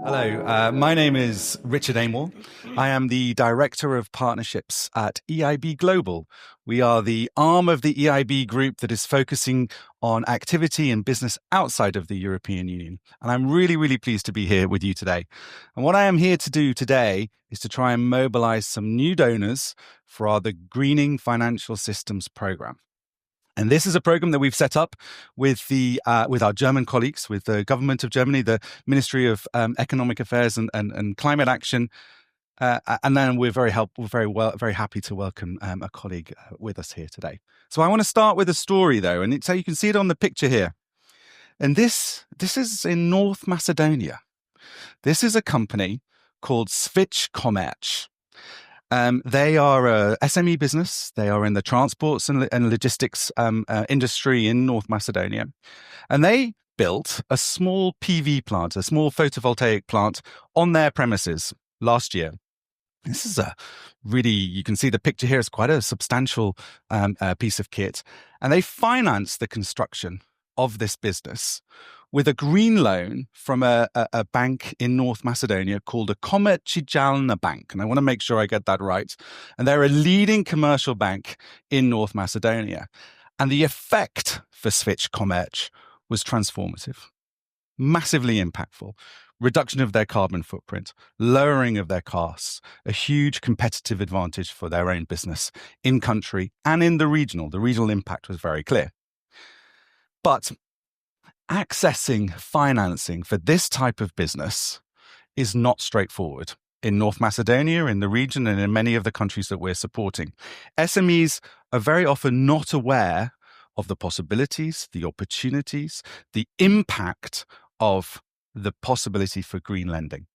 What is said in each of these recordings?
Hello, my name is Richard Amor. I am the Director of Partnerships at EIB Global. We are the arm of the EIB group that is focusing on activity and business outside of the European Union. And I'm really pleased to be here with you today. And what I am here to do today is to try and mobilize some new donors for the Greening Financial Systems Program. And this is a program that we've set up with our German colleagues, with the government of Germany, the Ministry of Economic Affairs and Climate Action, and then we're very happy to welcome a colleague with us here today. So I want to start with a story, though, and so you can see it on the picture here. And this is in North Macedonia. This is a company called FICS. They are a SME business. They are in the transports and logistics industry in North Macedonia. And they built a small PV plant, a small photovoltaic plant on their premises last year. This is you can see the picture here is quite a substantial piece of kit. And they financed the construction of this business with a green loan from a bank in North Macedonia called a Komercijalna Bank. And I want to make sure I get that right. And they're a leading commercial bank in North Macedonia. And the effect for Switch Komerc was transformative, massively impactful. Reduction of their carbon footprint, lowering of their costs, a huge competitive advantage for their own business in country and in the regional. The regional impact was very clear. But accessing financing for this type of business is not straightforward in North Macedonia, in the region, and in many of the countries that we're supporting. SMEs are very often not aware of the possibilities, the opportunities, the impact of the possibility for green lending.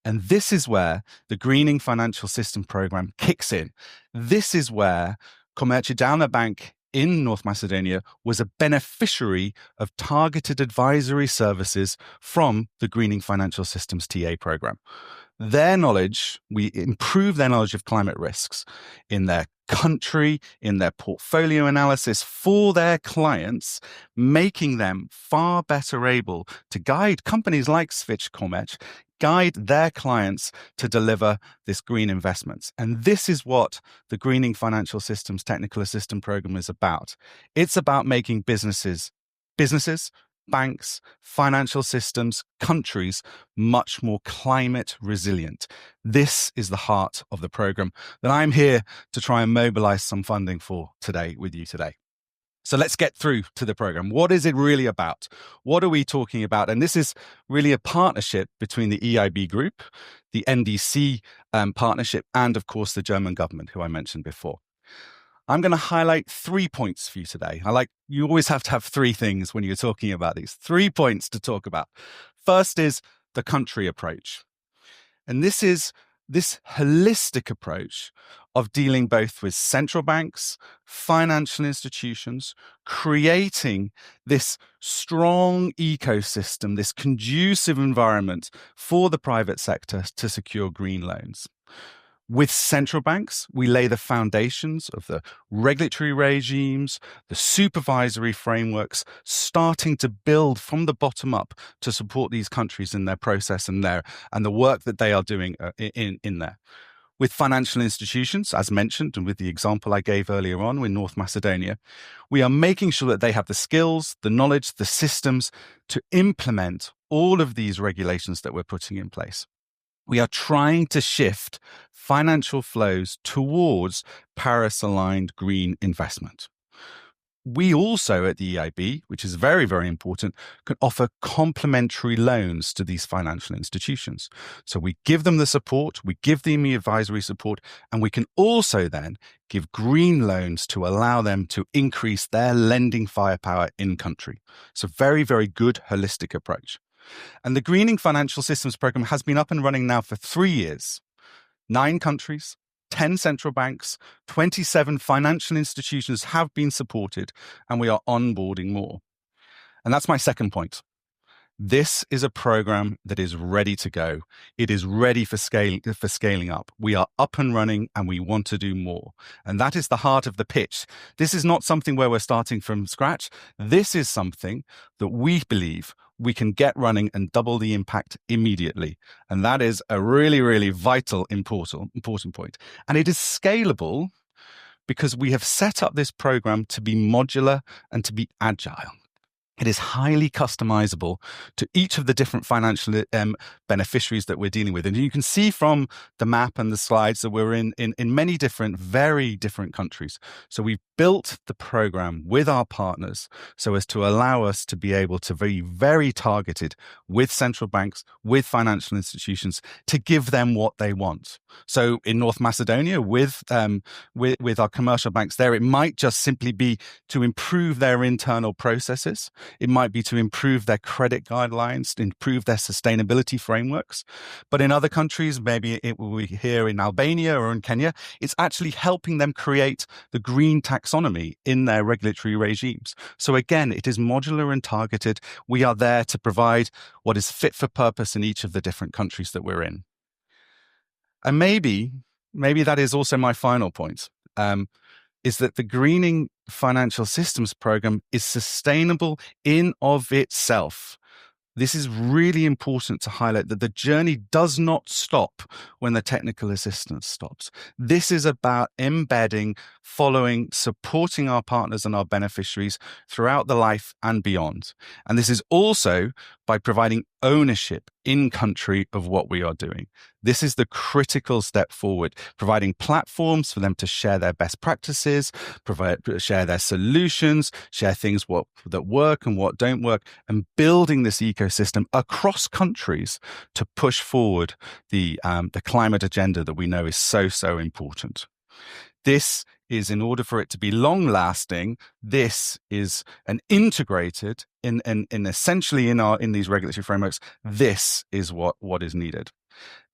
And this is where the Greening Financial System Program kicks in. This is where Komercijalna Bank in North Macedonia was a beneficiary of targeted advisory services from the Greening Financial Systems TA program. We improve their knowledge of climate risks in their country, in their portfolio analysis for their clients, making them far better able to guide companies like Switch Komerc, guide their clients to deliver this green investments. And this is what the Greening Financial Systems Technical Assistance Program is about. It's about making businesses, banks, financial systems, countries much more climate resilient. This is the heart of the program that I'm here to try and mobilize some funding for today with you today. So let's get through to the program. What is it really about? What are we talking about? And this is really a partnership between the EIB group, the NDC partnership, and of course the German government, who I mentioned before. I'm going to highlight 3 points for you today. You always have to have 3 things when you're talking about these. 3 points to talk about. First is the country approach. And this is this holistic approach of dealing both with central banks, financial institutions, creating this strong ecosystem, this conducive environment for the private sector to secure green loans. With central banks, we lay the foundations of the regulatory regimes, the supervisory frameworks, starting to build from the bottom up to support these countries in their process and the work that they are doing in there. With financial institutions, as mentioned, and with the example I gave earlier on with North Macedonia, we are making sure that they have the skills, the knowledge, the systems to implement all of these regulations that we're putting in place. We are trying to shift financial flows towards Paris-aligned green investment. We also at the EIB, which is very, very important, can offer complementary loans to these financial institutions. So we give them the support, we give them the advisory support, and we can also then give green loans to allow them to increase their lending firepower in country. So very, very good holistic approach. And the Greening Financial Systems Program has been up and running now for 3 years. 9 countries, 10 central banks, 27 financial institutions have been supported, and we are onboarding more. And that's my second point. This is a program that is ready to go. It is ready for scaling up. We are up and running and we want to do more. And that is the heart of the pitch. This is not something where we're starting from scratch. This is something that we believe we can get running and double the impact immediately. And that is a really, really vital, important point. And it is scalable because we have set up this program to be modular and to be agile. It is highly customizable to each of the different financial beneficiaries that we're dealing with. And you can see from the map and the slides that we're in many different, very different countries. So we've built the program with our partners so as to allow us to be able to be very targeted with central banks, with financial institutions, to give them what they want. So in North Macedonia, with our commercial banks there, it might just simply be to improve their internal processes. It might be to improve their credit guidelines, to improve their sustainability frameworks. But in other countries, maybe it will be here in Albania or in Kenya, it's actually helping them create the green taxonomy in their regulatory regimes. So again, it is modular and targeted. We are there to provide what is fit for purpose in each of the different countries that we're in. And maybe that is also my final point. Is that the Greening Financial Systems Program is sustainable in of itself. This is really important to highlight, that the journey does not stop when the technical assistance stops. This is about embedding, following, supporting our partners and our beneficiaries throughout the life and beyond. And this is also by providing ownership in country of what we are doing. This is the critical step forward, providing platforms for them to share their best practices, share their solutions, share things that work and what don't work, and building this ecosystem across countries to push forward the climate agenda that we know is so, so important. This is, in order for it to be long lasting, this is an integrated in essentially in these regulatory frameworks. This is what is needed.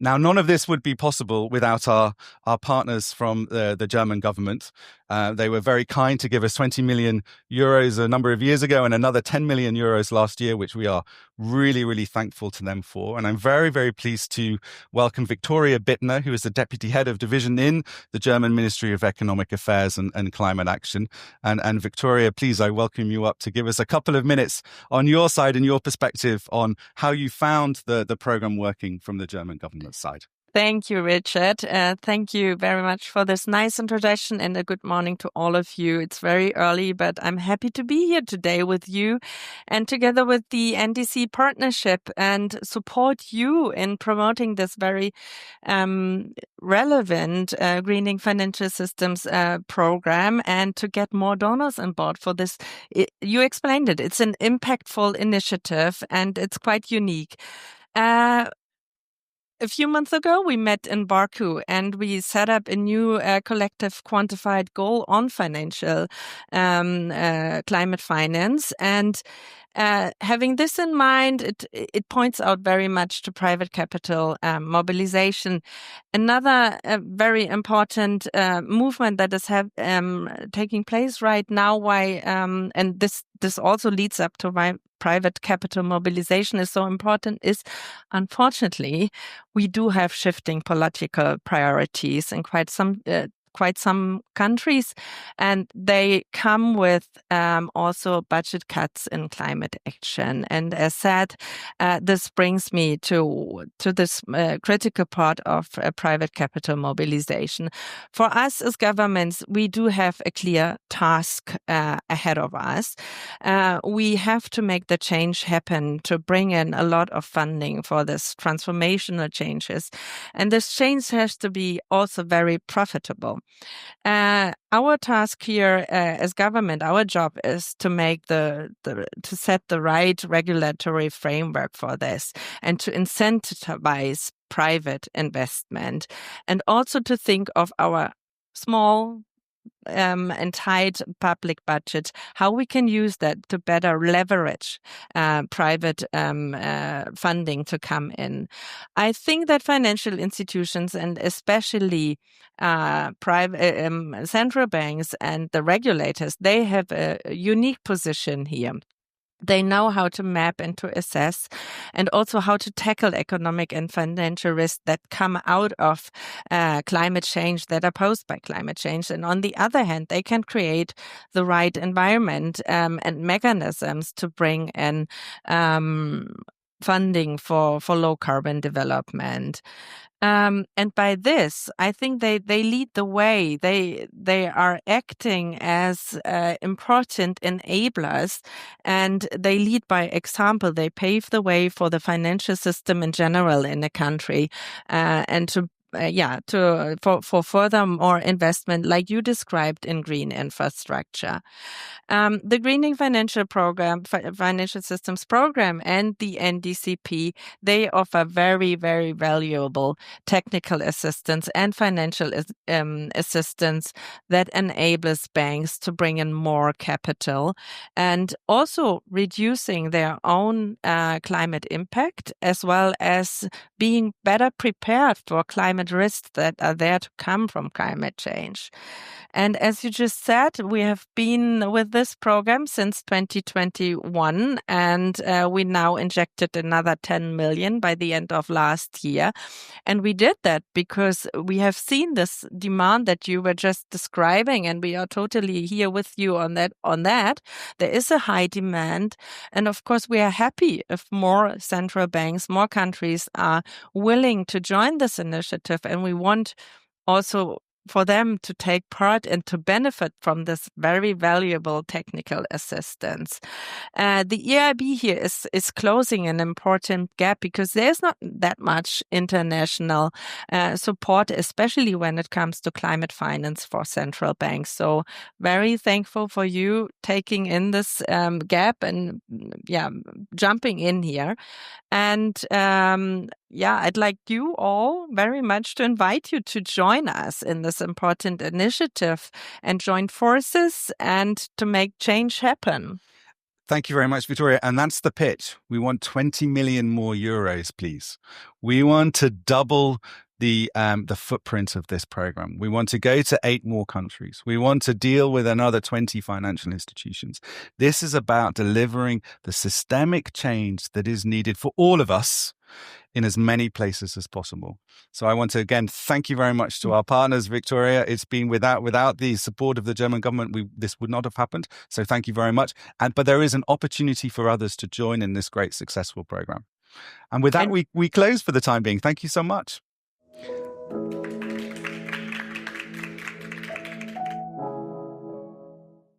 Now, none of this would be possible without our partners from the German government. They were very kind to give us 20 million euros a number of years ago and another 10 million euros last year, which we are really, really thankful to them for. And I'm very, very pleased to welcome Victoria Bittner, who is the Deputy Head of Division in the German Ministry of Economic Affairs and Climate Action. And Victoria, please, I welcome you up to give us a couple of minutes on your side and your perspective on how you found the program working from the German government side. Thank you, Richard. Thank you very much for this nice introduction, and a good morning to all of you. It's very early, but I'm happy to be here today with you and together with the NDC partnership and support you in promoting this very relevant Greening Financial Systems program, and to get more donors on board for this. You explained it. It's an impactful initiative and it's quite unique. A few months ago, we met in Baku and we set up a new collective quantified goal on financial climate finance. And having this in mind, it points out very much to private capital mobilization. Another very important movement that is taking place right now, and this also leads up to why private capital mobilization is so important, is unfortunately we do have shifting political priorities in quite some countries, and they come with also budget cuts in climate action. And as said, this brings me to this critical part of private capital mobilization. For us as governments, we do have a clear task ahead of us. We have to make the change happen, to bring in a lot of funding for this transformational changes. And this change has to be also very profitable. Our task here as government, our job is to make to set the right regulatory framework for this, and to incentivize private investment, and also to think of our small and tight public budget, how we can use that to better leverage private funding to come in. I think that financial institutions, and especially private central banks and the regulators, they have a unique position here. They know how to map and to assess, and also how to tackle economic and financial risks that come out of climate change, that are posed by climate change. And on the other hand, they can create the right environment and mechanisms to bring in funding for low carbon development. And by this, I think they lead the way. They are acting as important enablers, and they lead by example. They pave the way for the financial system in general in the country, and for further more investment, like you described, in green infrastructure. The Greening Financial Systems Program, and the NDCP, they offer very, very valuable technical assistance and financial assistance that enables banks to bring in more capital, and also reducing their own climate impact, as well as being better prepared for climate risks that are there to come from climate change. And as you just said, we have been with this program since 2021, and we now injected another 10 million by the end of last year. And we did that because we have seen this demand that you were just describing, and we are totally here with you on that. There is a high demand. And of course, we are happy if more central banks, more countries are willing to join this initiative. And we want also for them to take part and to benefit from this very valuable technical assistance. The EIB here is closing an important gap, because there's not that much international support, especially when it comes to climate finance for central banks. So very thankful for you taking in this gap and jumping in here. And I'd like you all very much to invite you to join us in this important initiative and join forces and to make change happen. Thank you very much, Victoria. And that's the pitch. We want 20 million more euros, please. We want to double the footprint of this program. We want to go to 8 more countries. We want to deal with another 20 financial institutions. This is about delivering the systemic change that is needed for all of us in as many places as possible. So I want to again thank you very much to our partners, Victoria. It's been without the support of the German government, this would not have happened. So thank you very much. But there is an opportunity for others to join in this great successful program. And with that, we close for the time being. Thank you so much.